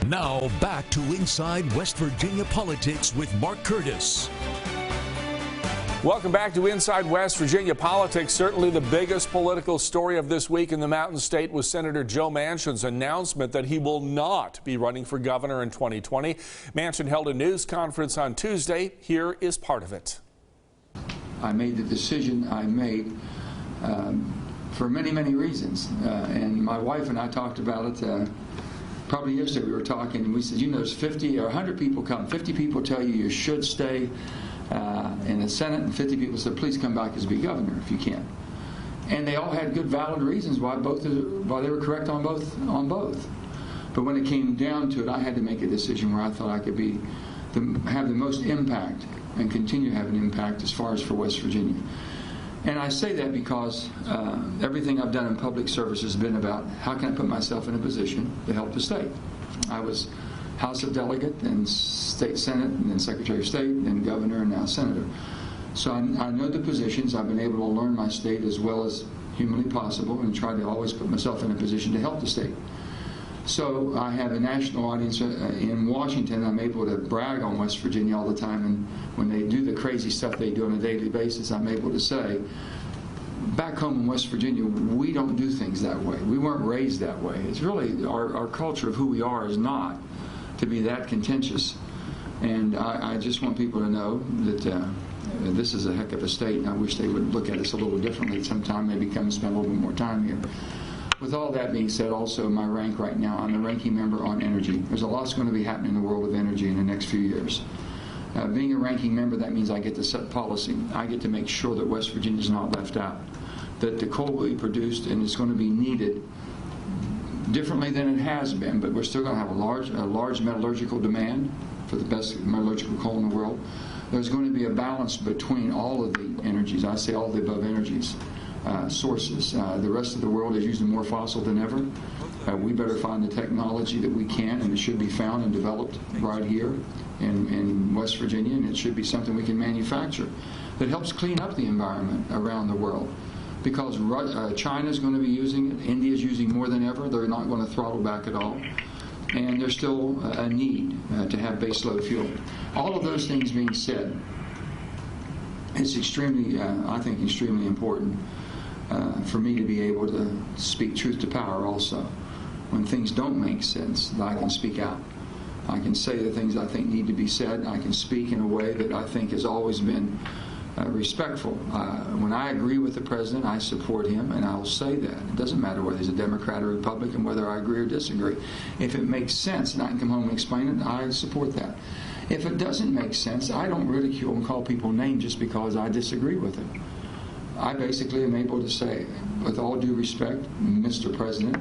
Now back to Inside West Virginia Politics with Mark Curtis. Welcome back to Inside West Virginia Politics. Certainly the biggest political story of this week in the Mountain State was Senator Joe Manchin's announcement that he will not be running for governor in 2020. Manchin held a news conference on Tuesday. Here is part of it. I made the decision I made for many, many reasons. And my wife and I talked about it probably yesterday. We were talking and we said, you know, there's 50 or 100 people come. 50 people tell you you should stay in the Senate, and 50 people said, please come back as be governor if you can. And they all had good, valid reasons why they were correct on both. But when it came down to it, I had to make a decision where I thought I could have the most impact and continue to have an impact as far as for West Virginia. And I say that because everything I've done in public service has been about how can I put myself in a position to help the state. I was House of Delegate, then State Senate, and then Secretary of State, then Governor, and now Senator. So I know the positions. I've been able to learn my state as well as humanly possible and try to always put myself in a position to help the state. So I have a national audience in Washington. I'm able to brag on West Virginia all the time, and when they do the crazy stuff they do on a daily basis, I'm able to say, back home in West Virginia, we don't do things that way. We weren't raised that way. It's really our culture of who we are is not to be that contentious. And I just want people to know that this is a heck of a state, and I wish they would look at us a little differently at some time, maybe come spend a little bit more time here. With all that being said, also my rank right now, I'm the ranking member on energy. There's a lot's going to be happening in the world of energy in the next few years. Being a ranking member, that means I get to set policy. I get to make sure that West Virginia is not left out, that the coal will be produced and it's going to be needed differently than it has been, but we're still going to have a large metallurgical demand for the best metallurgical coal in the world. There's going to be a balance between all of the energies. I say all the above energies. Sources. The rest of the world is using more fossil than ever. We better find the technology that we can, and it should be found and developed right here in West Virginia, and it should be something we can manufacture that helps clean up the environment around the world. Because China's going to be using it, India's using more than ever, they're not going to throttle back at all. And there's still a need to have baseload fuel. All of those things being said, it's extremely, I think, extremely important for me to be able to speak truth to power also. When things don't make sense, that I can speak out. I can say the things I think need to be said. I can speak in a way that I think has always been respectful. When I agree with the president, I support him, and I will say that. It doesn't matter whether he's a Democrat or Republican, whether I agree or disagree. If it makes sense and I can come home and explain it, I support that. If it doesn't make sense, I don't ridicule and call people names just because I disagree with it. I basically am able to say, with all due respect, Mr. President,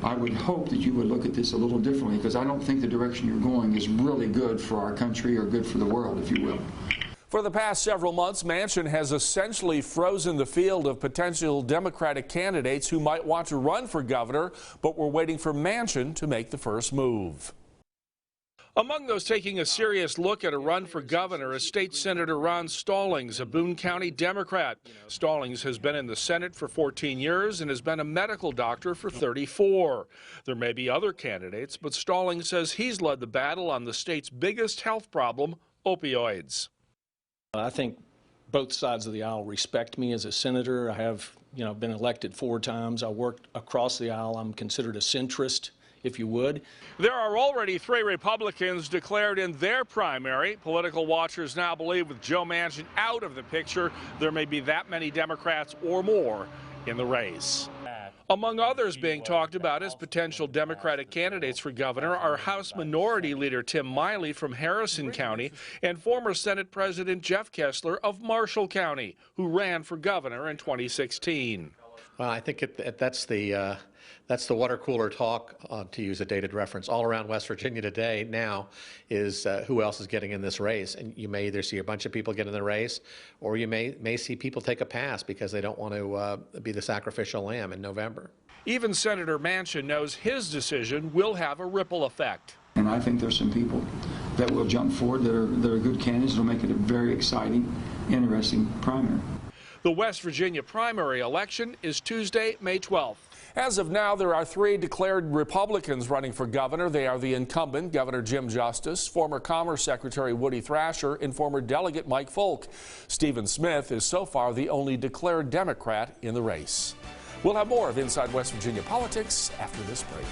I would hope that you would look at this a little differently, because I don't think the direction you're going is really good for our country or good for the world, if you will. For the past several months, Manchin has essentially frozen the field of potential Democratic candidates who might want to run for governor, but we're waiting for Manchin to make the first move. Among those taking a serious look at a run for governor is State Senator Ron Stallings, a Boone County Democrat. Stallings has been in the Senate for 14 years and has been a medical doctor for 34. There may be other candidates, but Stallings says he's led the battle on the state's biggest health problem, opioids. I think both sides of the aisle respect me as a senator. I have, been elected 4 times. I worked across the aisle. I'm considered a centrist, if you would. There are already 3 Republicans declared in their primary. Political watchers now believe with Joe Manchin out of the picture, there may be that many Democrats or more in the race. Among others being talked about as potential Democratic candidates for governor are House Minority Leader Tim Miley from Harrison County and former Senate President Jeff Kessler of Marshall County, who ran for governor in 2016. Well, I think that's the water cooler talk, to use a dated reference, all around West Virginia today now is who else is getting in this race. And you may either see a bunch of people get in the race, or you may see people take a pass because they don't want to be the sacrificial lamb in November. Even Senator Manchin knows his decision will have a ripple effect. And I think there's some people that will jump forward that are good candidates. It'll make it a very exciting, interesting primary. The West Virginia primary election is Tuesday, May 12th. As of now, there are 3 declared Republicans running for governor. They are the incumbent, Governor Jim Justice, former Commerce Secretary Woody Thrasher, and former Delegate Mike Folk. Stephen Smith is so far the only declared Democrat in the race. We'll have more of Inside West Virginia Politics after this break.